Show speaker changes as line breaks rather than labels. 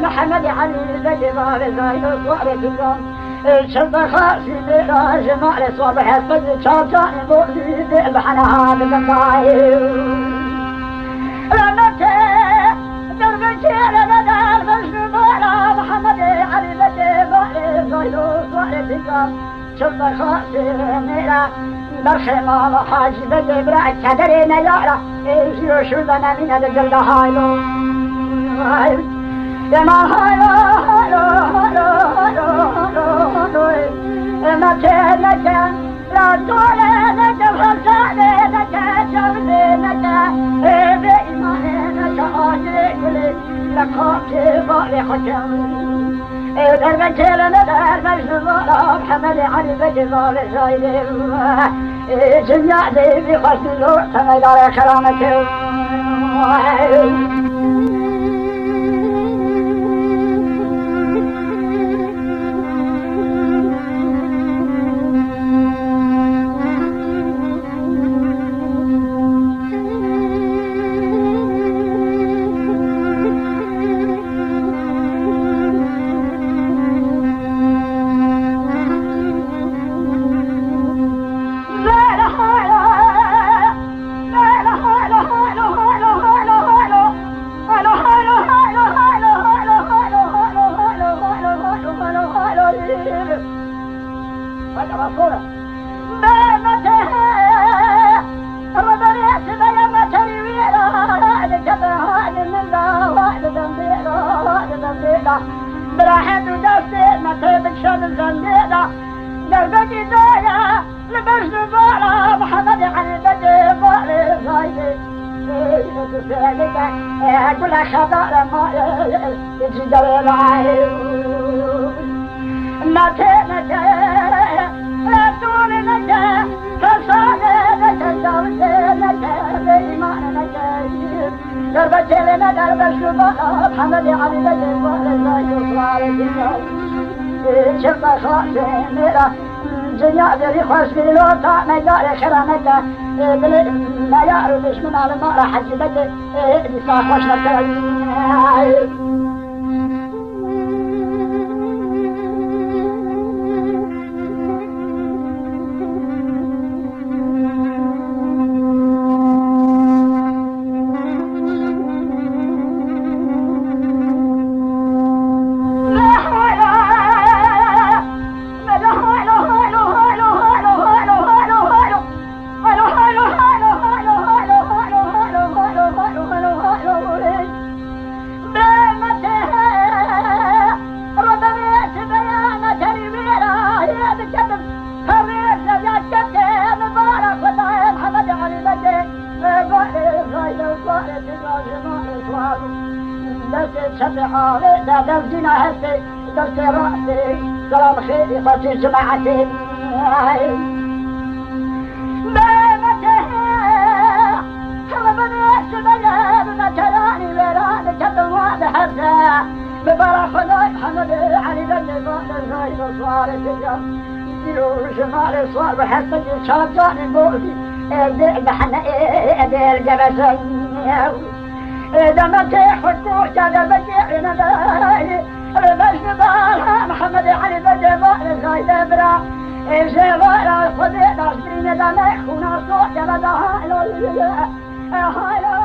محمد علي الجمال زايد صورة اليوم شد خاصي بلا جمال صبح فد شاطان بودي بالحنان بالماي رمته دربتي لنا دار بالجمال محمد علي الجمال زايد صورة اليوم شد خاصي ميرا برخما وحاج بدي برا كدرنا يارا ايش شدنا من الجلد هايلو يا ما هايلو هايلو هايلو هايلو ما كانك لا تولدك فرسانك شغلك بإيمانك عاشق لك بالي حكم دربك لنا درب الجمال محمد علي بجمال زايد جنياتي بخشن الروح تمدار كرامك براحة ودوسي ما تبك شد الزنديدة دربك دايا لبش نبالا محمد علي بدي بالي زايدي كل خضار ما يجي دليل ما تنك طول لك فصالك زوجك بإيمانك دربك لنا درب الشباب محمد علي بدي بالي زايدي شفت خاصي ميرا جنيا خوش بالوطا ميدار خرانك ما يعرفش من على ما راح حجبك لسا خوش نتاي دفدنا هسي درس رأسي سلام خيري خاطر جماعتي بيمته ربنا يسبيا بمتراني بيراني كتب واضح حرسا ببرا خداي محمد علي بني فاضل زايد وصواري تجام يديروا جمالي صوار بحسن شاطاني بولي ابدي بحنا ابدي الجبسن إذا ما تحكوا جاد بجينا داي ربنا محمد علي بجبال زايد برا جبال خذ ناصرين دمك وناصر جبل هايلو